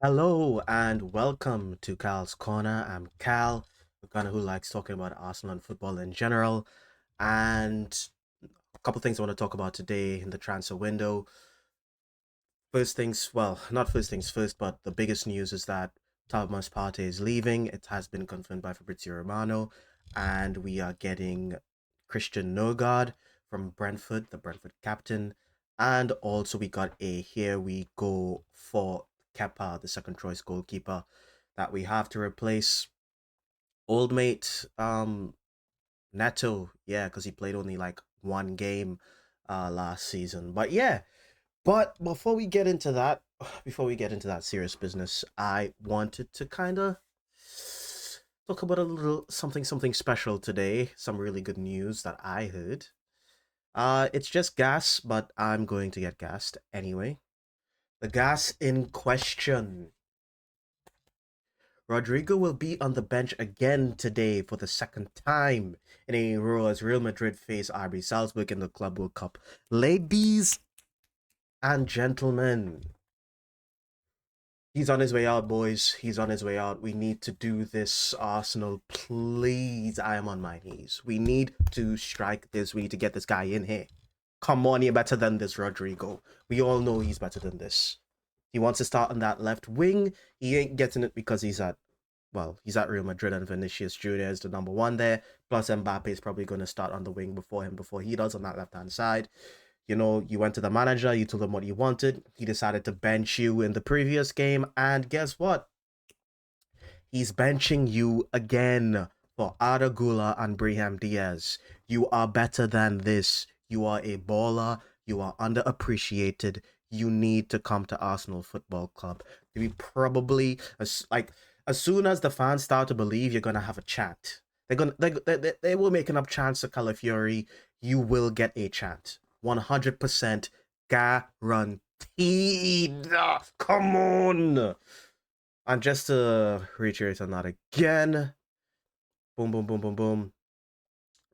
Hello and welcome to Cal's Corner. I'm Cal, the guy who likes talking about Arsenal and football in general. And a couple things I want to talk about today in the transfer window. First things, well, not first things first, but the biggest news is that Thomas Partey is leaving. It has been confirmed by Fabrizio Romano, and we are getting Christian Nørgaard from Brentford, the Brentford captain. And also we got a here we go for Kepa, the second choice goalkeeper that we have to replace old mate Neto. Yeah, because he played only like one game last season. But before we get into that, before we get into that serious business, I wanted to kind of talk about a little something special today. Some really good news that I heard. It's just gas, but I'm going to get gassed anyway. The gas in question. Rodrigo will be on the bench again today for the second time in a row as Real Madrid face RB Salzburg in the Club World Cup. Ladies and gentlemen, he's on his way out, boys. He's on his way out. We need to do this, Arsenal. Please, I am on my knees. We need to strike this. We need to get this guy in here. Come on, you're better than this, Rodrigo. We all know he's better than this. He wants to start on that left wing. He ain't getting it because he's at Real Madrid and Vinicius Junior is the number one there. Plus, Mbappe is probably going to start on the wing before him, before he does on that left hand side. You know, you went to the manager, you told him what you wanted. He decided to bench you in the previous game, and guess what? He's benching you again for Arda Gula and Brahim Diaz. You are better than this. You are a baller. You are underappreciated. You need to come to Arsenal Football Club. We probably as soon as the fans start to believe you're gonna have a chant. They will make enough chants to Calafiori. You will get a chant. 100% guaranteed. Come on. And just to reiterate on that again, boom, boom, boom, boom, boom.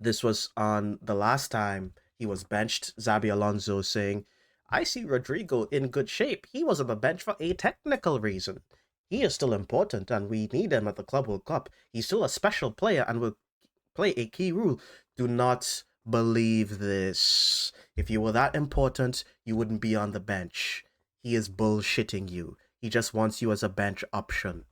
This was on the last time he was benched. Zabi Alonso saying, I see Rodrigo in good shape. He was on the bench for a technical reason. He is still important and we need him at the Club World Cup. He's still a special player and will play a key role. Do not believe this. If you were that important, you wouldn't be on the bench. He is bullshitting you. He just wants you as a bench option.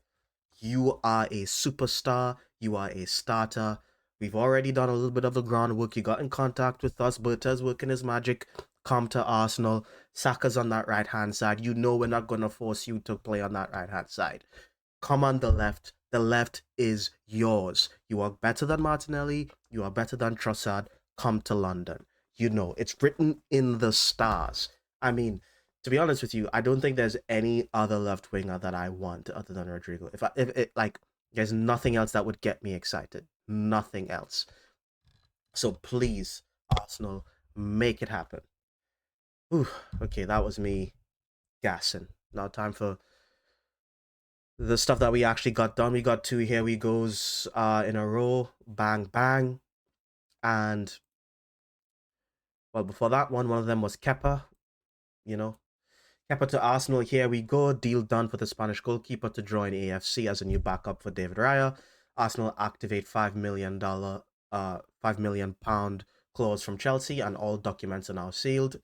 You are a superstar. You are a starter. We've already done a little bit of the groundwork. You got in contact with us. Berta's working his magic. Come to Arsenal. Saka's on that right hand side. You know we're not going to force you to play on that right hand side. Come on the left. The left is yours. You are better than Martinelli. You are better than Trossard. Come to London. You know, it's written in the stars. I mean, to be honest with you, I don't think there's any other left winger that I want other than Rodrigo. If it like there's nothing else that would get me excited. Nothing else. So please, Arsenal, make it happen. Ooh, okay, that was me gassing. Now time for the stuff that we actually got done. We got two here we goes in a row. Bang bang. And well before that one of them was Kepa, you know. Kepa to Arsenal, here we go. Deal done for the Spanish goalkeeper to join AFC as a new backup for David Raya. Arsenal activate £5 million clause from Chelsea, and all documents are now sealed.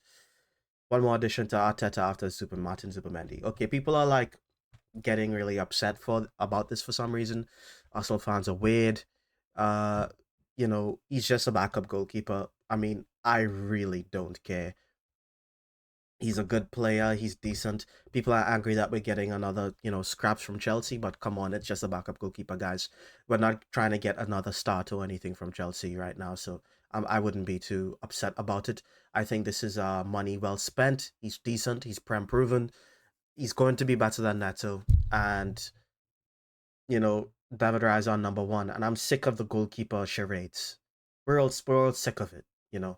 One more addition to Arteta after Super Martin Zubimendi. Okay, people are like getting really upset for about this for some reason. Arsenal fans are weird. Uh, he's just a backup goalkeeper. I mean, I really don't care. He's a good player. He's decent. People are angry that we're getting another, scraps from Chelsea, but come on, it's just a backup goalkeeper, guys. We're not trying to get another start or anything from Chelsea right now, so I wouldn't be too upset about it. I think this is money well spent. He's decent. He's prem proven. He's going to be better than Neto, and David Raya on number one, and I'm sick of the goalkeeper charades. We're all sick of it, you know.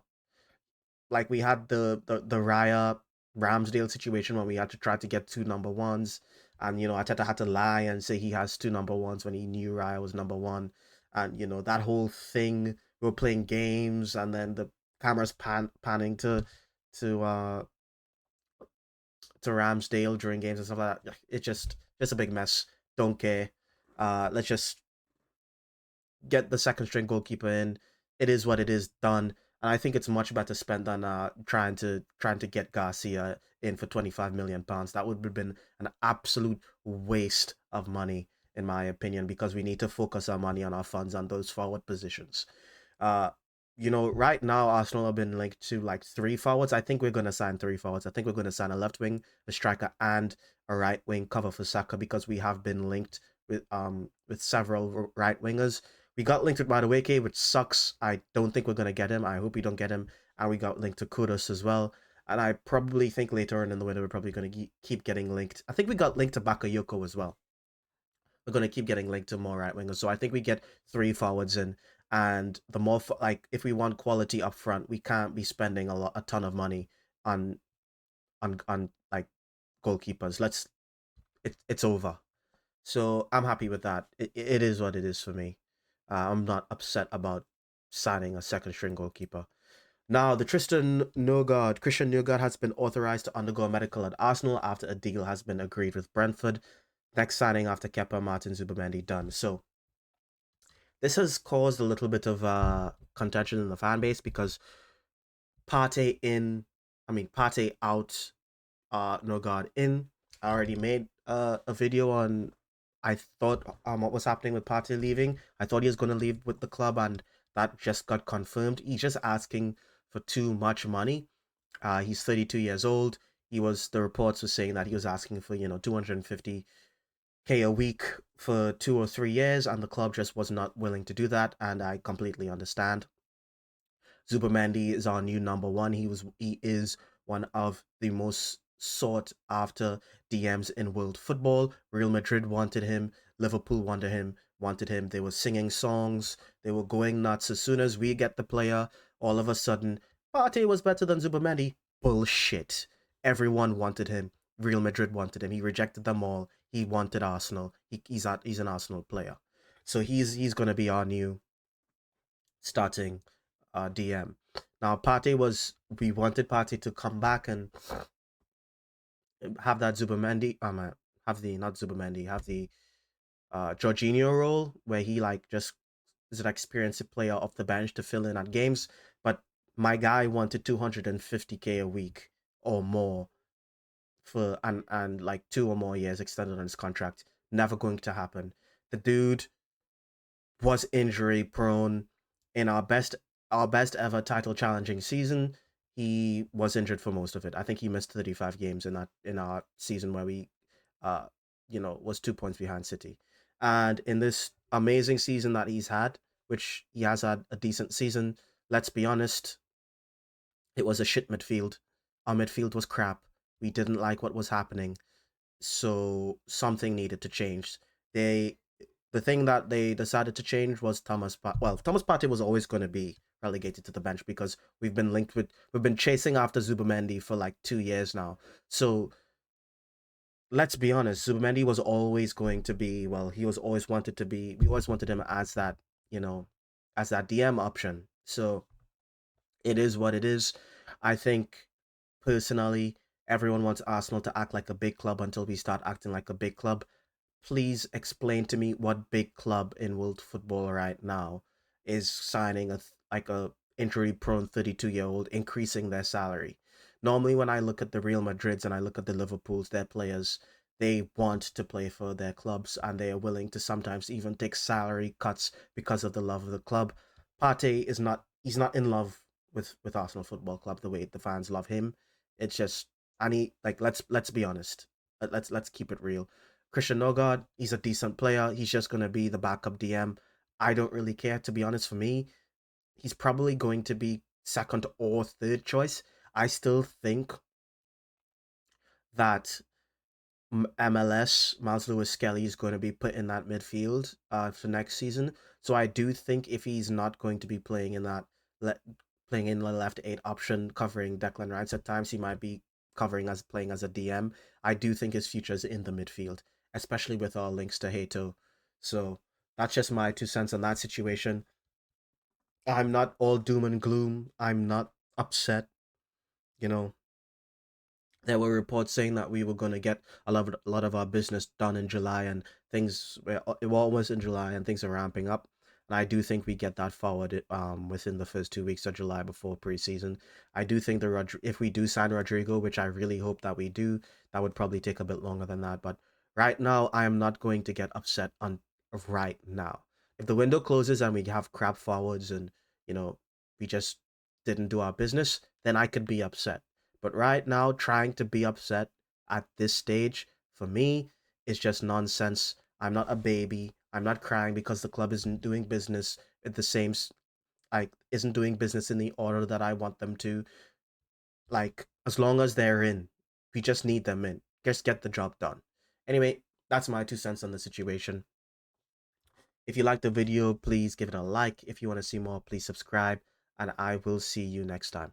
Like we had the Raya Ramsdale situation when we had to try to get two number ones, and Ateta had to lie and say he has two number ones when he knew Raya was number one, and that whole thing. We were playing games, and then the cameras panning to to Ramsdale during games and stuff like that. It's just a big mess. Don't care. Let's just get the second string goalkeeper in. It is what it is. Done. And I think it's much better spent than trying to get Garcia in for £25 million. That would have been an absolute waste of money, in my opinion, because we need to focus our money on our funds on those forward positions. Uh, right now Arsenal have been linked to like three forwards. I think we're gonna sign three forwards. I think we're gonna sign a left wing, a striker, and a right wing cover for Saka because we have been linked with several right wingers. We got linked with Madueke, which sucks. I don't think we're gonna get him. I hope we don't get him. And we got linked to Kudos as well. And I probably think later on in the winter we're probably gonna keep getting linked. I think we got linked to Bakayoko as well. We're going to keep getting linked to more right wingers. So I think we get three forwards in, and the more like if we want quality up front, we can't be spending a ton of money on on like goalkeepers. It's over. So I'm happy with that. It is what it is for me. I'm not upset about signing a second string goalkeeper. Now, the Christian Nørgaard has been authorized to undergo medical at Arsenal after a deal has been agreed with Brentford. Next signing after Kepa, Martin Zubimendi done. So this has caused a little bit of contention in the fan base because Partey out, Nørgaard in. I already made a video on. I thought what was happening with Partey leaving. I thought he was going to leave with the club, and that just got confirmed. He's just asking for too much money. He's 32 years old. The reports were saying that he was asking for 250K a week for 2 or 3 years, and the club just was not willing to do that, and I completely understand. Zubimendi is our new number one. He is one of the most sought after DMs in world football. Real Madrid wanted him, Liverpool wanted him. They were singing songs, they were going nuts. As soon as we get the player, all of a sudden, Partey was better than Zubimendi. Bullshit. Everyone wanted him. Real Madrid wanted him. He rejected them all. He wanted Arsenal. He's an Arsenal player. So he's gonna be our new starting DM. Now, we wanted Partey to come back and have that not Zubamendi, have the Jorginho role where he like just is an experienced player off the bench to fill in at games. But my guy wanted 250K a week or more for and like 2 or more years extended on his contract. Never going to happen. The dude was injury prone in our best ever title challenging season. He was injured for most of it. I think he missed 35 games in our season where we uh was 2 points behind City. And in this amazing season that he's had, which he has had a decent season, let's be honest, it was a shit midfield. Our midfield was crap. We didn't like what was happening, so something needed to change. They the thing that they decided to change was Thomas Partey was always going to be relegated to the bench because we've been chasing after Zubamendi for like 2 years now. So let's be honest, Zubamendi was always going to be he was always wanted to be we always wanted him as that as that DM option. So it is what it is. I think personally, everyone wants Arsenal to act like a big club until we start acting like a big club. Please explain to me what big club in world football right now is signing a injury prone 32-year-old, increasing their salary. Normally when I look at the Real Madrids and I look at the Liverpools, their players, they want to play for their clubs and they are willing to sometimes even take salary cuts because of the love of the club. Partey is not he's not in love with Arsenal Football Club the way the fans love him. It's just and he like let's be honest. Let's keep it real. Christian Nørgaard, he's a decent player. He's just gonna be the backup DM. I don't really care, to be honest. For me, he's probably going to be second or third choice. I still think that MLS Miles Lewis Skelly is going to be put in that midfield for next season. So I do think if he's not going to be le- playing in the left eight option, covering Declan Rice at times, he might be playing as a DM. I do think his future is in the midfield, especially with our links to Hato. So that's just my 2 cents on that situation. I'm not all doom and gloom. I'm not upset. You know, There were reports saying that we were going to get a lot of our business done in July, and things were almost in July, and things are ramping up. And I do think we get that forward within the first 2 weeks of July before preseason. I do think if we do sign Rodrigo, which I really hope that we do, that would probably take a bit longer than that. But right now, I am not going to get upset on right now. If the window closes and we have crap forwards and you know we just didn't do our business, then I could be upset. But right now, trying to be upset at this stage, for me, is just nonsense. I'm not a baby. I'm not crying because the club isn't doing business at the same, like, isn't doing business in the order that I want them to. Like, as long as they're in, we just need them in. Just get the job done. Anyway, that's my 2 cents on the situation. If you liked the video, please give it a like. If you want to see more, please subscribe. And I will see you next time.